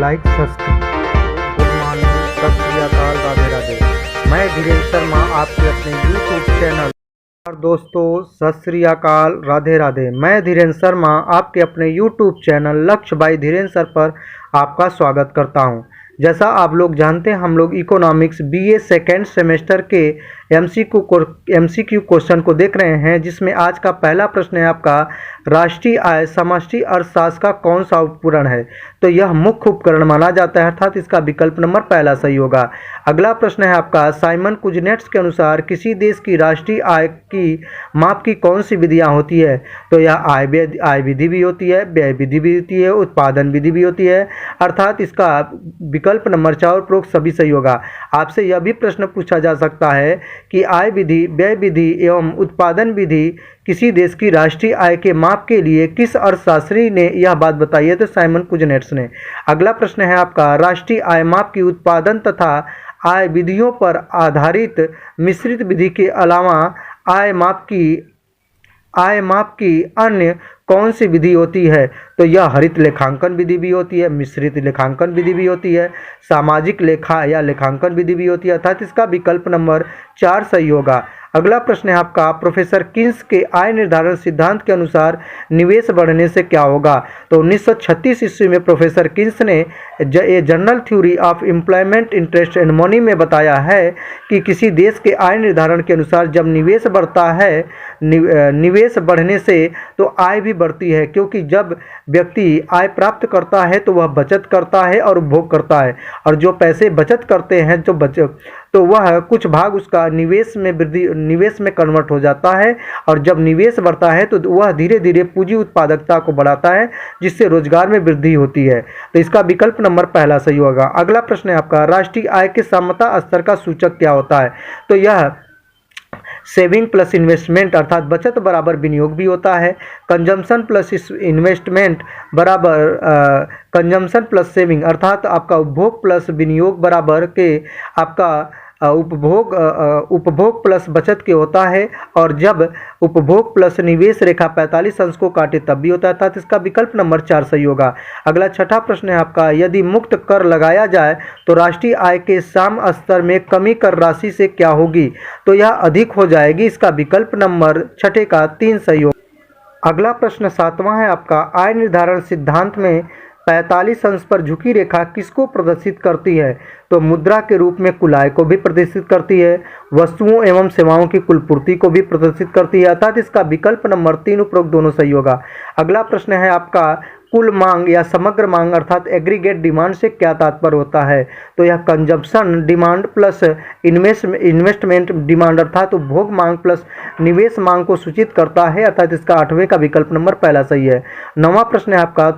Like subscribe. Good morning, सत श्री अकाल, राधे राधे। मैं धीरेन्द्र शर्मा आपके अपने यूट्यूब चैनल और दोस्तों सत श्री अकाल, राधे राधे। मैं धीरेन्द्र शर्मा आपके अपने यूट्यूब चैनल लक्ष्य बाई धीरेन्द्र सर पर आपका स्वागत करता हूं। जैसा आप लोग जानते हैं, हम लोग इकोनॉमिक्स बीए सेकेंड सेमेस्टर के एमसीक्यू क्वेश्चन को देख रहे हैं, जिसमें आज का पहला प्रश्न है आपका, राष्ट्रीय आय समष्टि अर्थशास्त्र का कौन सा उपकरण है? तो यह मुख्य उपकरण माना जाता है, अर्थात इसका विकल्प नंबर पहला सही होगा। अगला प्रश्न है आपका, साइमन कुजनेट्स के अनुसार किसी देश की राष्ट्रीय आय की माप की कौन सी विधियां होती है? तो यह आय विधि भी होती है, व्यय विधि भी होती है, उत्पादन विधि भी होती है, अर्थात इसका विकल्प नंबर 4 उपरोक्त सभी सही होगा। आपसे यह भी प्रश्न पूछा जा सकता है कि आय विधि, व्यय विधि एवं उत्पादन विधि किसी देश की राष्ट्रीय आय के माप के लिए किस अर्थशास्त्री ने यह बात बताई है? तो साइमन कुजनेट्स ने। अगला प्रश्न है आपका, राष्ट्रीय आय माप की उत्पादन तथा आय विधियों पर आधारित मिश्रित विधि के अलावा आय माप की अन्य कौन सी विधि होती है? तो यह हरित लेखांकन विधि भी होती है, मिश्रित लेखांकन विधि भी होती है, सामाजिक लेखा या लेखांकन विधि भी होती है, अर्थात इसका विकल्प नंबर 4 सही होगा। अगला प्रश्न है आपका, प्रोफेसर किन्स के आय निर्धारण सिद्धांत के अनुसार निवेश बढ़ने से क्या होगा? तो 1936 ईस्वी में प्रोफेसर किन्स ने a general theory of employment interest and money में बताया है कि किसी देश के आय निर्धारण के अनुसार जब निवेश बढ़ता है, निवेश बढ़ने से तो आय भी बढ़ती है, क्योंकि जब व्यक्ति आय प्राप्त करता है तो वह बचत करता है और उपभोग करता है, और जो पैसे बचत करते हैं तो वह कुछ भाग उसका निवेश में कन्वर्ट हो जाता है, और जब निवेश बढ़ता है तो वह धीरे धीरे पूंजी उत्पादकता को बढ़ाता है, जिससे रोजगार में वृद्धि होती है। तो इसका विकल्प नंबर पहला सही होगा। अगला प्रश्न है आपका, राष्ट्रीय आय के समता स्तर का सूचक क्या होता है? तो यह सेविंग प्लस इन्वेस्टमेंट अर्थात बचत बराबर विनियोग भी होता है। कंजम्पशन प्लस इन्वेस्टमेंट बराबर कंजम्पशन प्लस सेविंग अर्थात आपका उपभोग प्लस विनियोग बराबर के आपका उपभोग प्लस बचत के होता है, और जब उपभोग प्लस निवेश रेखा 45 अंश को काटे तब भी होता है, अर्थात इसका विकल्प नंबर 4 सही होगा। अगला छठा प्रश्न है आपका, यदि मुक्त कर लगाया जाए तो राष्ट्रीय आय के सम स्तर में कमी कर राशि से क्या होगी? तो यह अधिक हो जाएगी, इसका विकल्प नंबर छठे का 3 सही होगा। अगला प्रश्न 7वां है आपका, आय निर्धारण सिद्धांत में 45 अंश पर झुकी रेखा किसको प्रदर्शित करती है? तो मुद्रा के रूप में कुल आय को भी प्रदर्शित करती है, वस्तुओं एवं सेवाओं की कुल पूर्ति को भी प्रदर्शित करती है, अर्थात इसका विकल्प नंबर 3 उपरोक्त दोनों सही होगा। अगला प्रश्न है आपका, कुल मांग या समग्र मांग अर्थात एग्रीगेट डिमांड से क्या तात्पर्य होता है? तो यह consumption demand plus investment demand अर्थात उपभोग मांग प्लस निवेश मांग को सूचित करता है, अर्थात इसका 8वें का विकल्प नंबर पहला सही है। 9वां प्रश्न है आपका,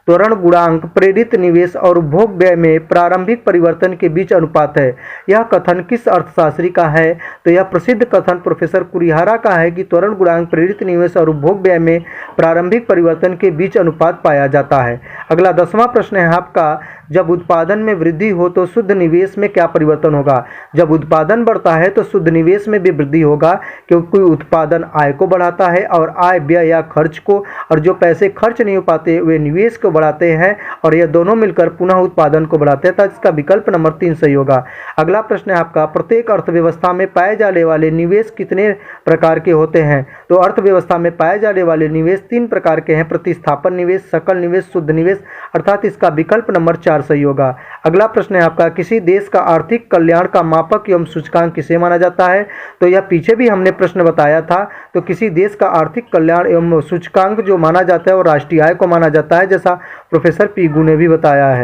त्वरण गुणांक प्रेरित निवेश और उपभोग व्यय में प्रारंभिक परिवर्तन के बीच अनुपात है। यह कथन किस अर्थशास्त्री का है? तो यह प्रसिद्ध कथन प्रोफेसर कुरिहारा का है कि त्वरण गुणांक प्रेरित निवेश और उपभोग व्यय में प्रारंभिक परिवर्तन के बीच अनुपात पाया जाता है। अगला 10वां प्रश्न है आपका, जब उत्पादन में वृद्धि हो तो शुद्ध निवेश में क्या परिवर्तन होगा? जब उत्पादन बढ़ता है तो शुद्ध निवेश में भी वृद्धि होगा, क्योंकि उत्पादन आय को बढ़ाता है और आय व्यय या खर्च को, और जो पैसे खर्च नहीं हो पाते वे निवेश को बढ़ाते हैं, और यह दोनों मिलकर पुनः उत्पादन को बढ़ाते हैं, तो इसका विकल्प नंबर 3 सही होगा। अगला प्रश्न है आपका, प्रत्येक अर्थव्यवस्था में पाए जाने वाले निवेश कितने प्रकार के होते हैं? तो अर्थव्यवस्था में पाए जाने वाले निवेश 3 प्रकार के हैं, प्रतिस्थापन निवेश, सकल निवेश, शुद्ध निवेश, अर्थात इसका विकल्प नंबर 4 सही होगा। अगला प्रश्न है आपका, किसी देश का आर्थिक कल्याण का मापक एवं सूचकांक किसे माना जाता है? तो यह पीछे भी हमने प्रश्न बताया था। तो किसी देश का आर्थिक कल्याण एवं सूचकांक जो माना जाता है वो राष्ट्रीय आय को माना जाता है, जैसा प्रोफेसर पीगू ने भी बताया है।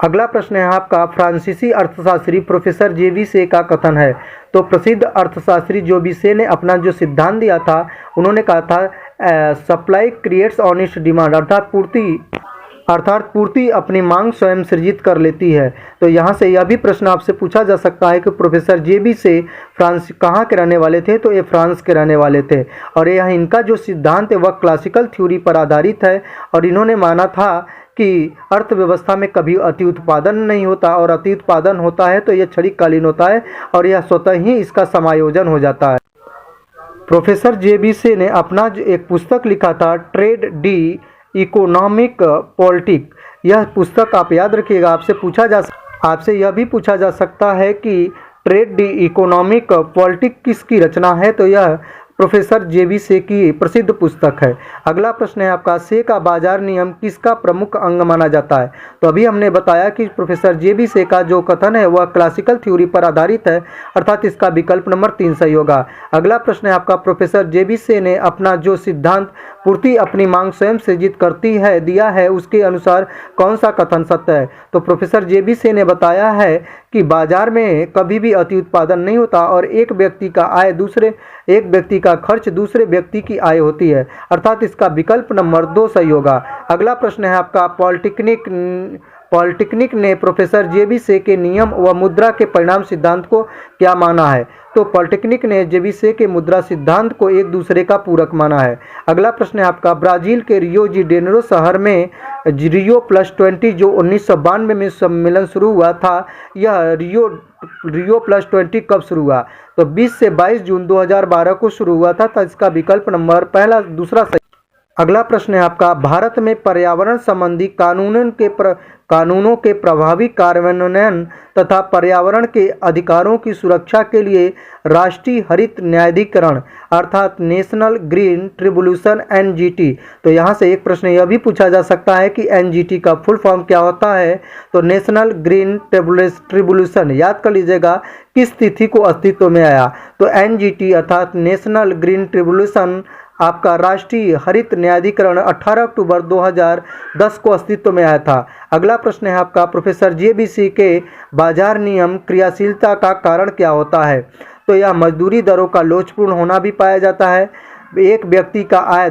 अगला प्रश्न है आपका, फ्रांसीसी अर्थशास्त्री प्रोफेसर जे.बी.से का कथन है। तो प्रसिद्ध अर्थशास्त्री जे.बी.से ने अपना जो सिद्धांत दिया था, उन्होंने कहा था सप्लाई क्रिएट्स ऑनेस्ट डिमांड अर्थात पूर्ति अपनी मांग स्वयं सृजित कर लेती है। तो यहाँ से यह भी प्रश्न आपसे पूछा जा सकता है कि प्रोफेसर जे.बी.से फ्रांस कहाँ के रहने वाले थे? तो ये फ्रांस के रहने वाले थे, और यह इनका जो सिद्धांत है वह क्लासिकल थ्योरी पर आधारित है, और इन्होंने माना था कि अर्थव्यवस्था में कभी अति उत्पादन नहीं होता, और अति उत्पादन होता है तो यह क्षणिककालीन होता है, और यह स्वतः ही इसका समायोजन हो जाता है। प्रोफेसर जे.बी.से ने अपना एक पुस्तक लिखा था, ट्रेड डी इकोनॉमिक पॉलिटिक, यह पुस्तक आप याद रखिएगा, आपसे यह भी पूछा जा सकता है कि ट्रेड दी इकोनॉमिक पॉलिटिक किसकी रचना है, तो यह प्रोफेसर जेबी से की प्रसिद्ध पुस्तक है। अगला प्रश्न है आपका, से का बाजार नियम किसका प्रमुख अंग माना जाता है? तो अभी हमने बताया कि प्रोफेसर जेबी से का जो कथन है वह क्लासिकल थ्योरी पर आधारित है, अर्थात इसका विकल्प नंबर 3 सही होगा। अगला प्रश्न है आपका, प्रोफेसर जेबी से ने अपना जो सिद्धांत पूर्ति अपनी मांग स्वयं सृजित करती है दिया है, उसके अनुसार कौन सा कथन सत्य है? तो प्रोफेसर जेबी से ने बताया है कि बाजार में कभी भी अति उत्पादन नहीं होता और एक व्यक्ति का खर्च दूसरे व्यक्ति की आय होती है, अर्थात इसका विकल्प नंबर 2 सही होगा। अगला प्रश्न है आपका, पॉलिटेक्निक ने प्रोफेसर जेबी से के नियम व मुद्रा के परिणाम सिद्धांत को क्या माना है? तो पॉलिटेक्निक ने जेबी से के मुद्रा सिद्धांत को एक दूसरे का पूरक माना है। अगला प्रश्न है आपका, ब्राजील के रियो डी जेनेरो शहर में Rio+20 जो 1992 में सम्मेलन शुरू हुआ था, यह Rio+20 कब शुरू हुआ? तो 20 से 22 जून 2012 को शुरू हुआ था, तो इसका विकल्प नंबर दूसरा सही। अगला प्रश्न है आपका, भारत में पर्यावरण संबंधी कानूनों के प्रभावी कार्यान्वयन तथा पर्यावरण के अधिकारों की सुरक्षा के लिए राष्ट्रीय हरित न्यायाधिकरण अर्थात नेशनल ग्रीन ट्रिब्यूनल NGT, तो यहाँ से एक प्रश्न यह भी पूछा जा सकता है कि NGT का फुल फॉर्म क्या होता है? तो नेशनल ग्रीन ट्रिब्यूनल, याद कर लीजिएगा किस तिथि को अस्तित्व में आया? तो NGT अर्थात नेशनल ग्रीन ट्रिब्यूनल आपका राष्ट्रीय हरित न्यायाधिकरण 18 अक्टूबर 2010 को अस्तित्व में आया था। अगला प्रश्न है आपका, प्रोफेसर जेबीसी के बाजार नियम क्रियाशीलता का कारण क्या होता है? तो यह मजदूरी दरों का लोचपूर्ण होना भी पाया जाता है, एक व्यक्ति का व्यय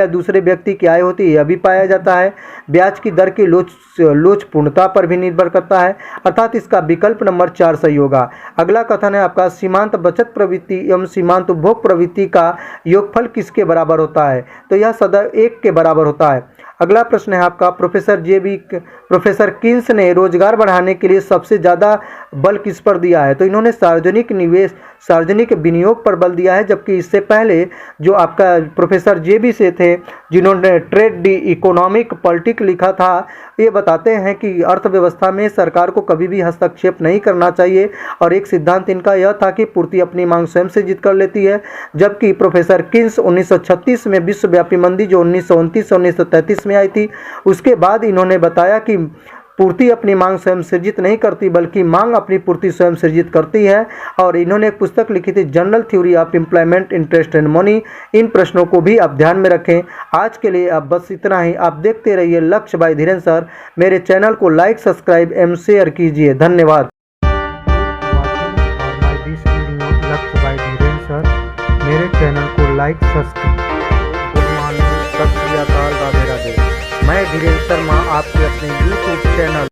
दूसरे व्यक्ति की आय होती है, यह भी पाया जाता है, ब्याज की दर की लोचपूर्णता पर भी निर्भर करता है, अर्थात इसका विकल्प नंबर 4 सही होगा। अगला कथन है आपका, सीमांत बचत प्रवृत्ति एवं सीमांत उपभोग प्रवृत्ति का योगफल किसके बराबर होता है? तो यह सदैव 1 के बराबर होता है। अगला प्रश्न है आपका, प्रोफेसर किन्स ने रोजगार बढ़ाने के लिए सबसे ज़्यादा बल किस पर दिया है? तो इन्होंने सार्वजनिक विनियोग पर बल दिया है, जबकि इससे पहले जो आपका प्रोफेसर जेबी से थे जिन्होंने ट्रेड दी इकोनॉमिक पॉलिटिक लिखा था, ये बताते हैं कि अर्थव्यवस्था में सरकार को कभी भी हस्तक्षेप नहीं करना चाहिए और एक सिद्धांत इनका यह था कि पूर्ति अपनी मांग स्वयं से जीत कर लेती है, जबकि प्रोफेसर किन्स 1936 में विश्वव्यापी मंदी जो 1929 से 1933 में आई थी, उसके बाद इन्होंने बताया कि पूर्ति अपनी मांग स्वयं सृजित नहीं करती बल्कि मांग अपनी पूर्ति स्वयं सृजित करती है, और इन्होंने एक पुस्तक लिखी थी general theory of employment interest and money. इन प्रश्नों को भी आप ध्यान में रखें। आज के लिए अब बस इतना ही। आप देखते रहिए लक्ष्य बाय धीरेन्द्र सर। मेरे चैनल को लाइक सब्सक्राइब एवं शेयर कीजिए। धन्यवाद। मेरे चैनल को लाइक सब्सक्राइब। गुड मॉर्निंग, सत श्री अकाल, राधे राधे। मैं धीरेन्द्र शर्मा आपके अपने YouTube चैनल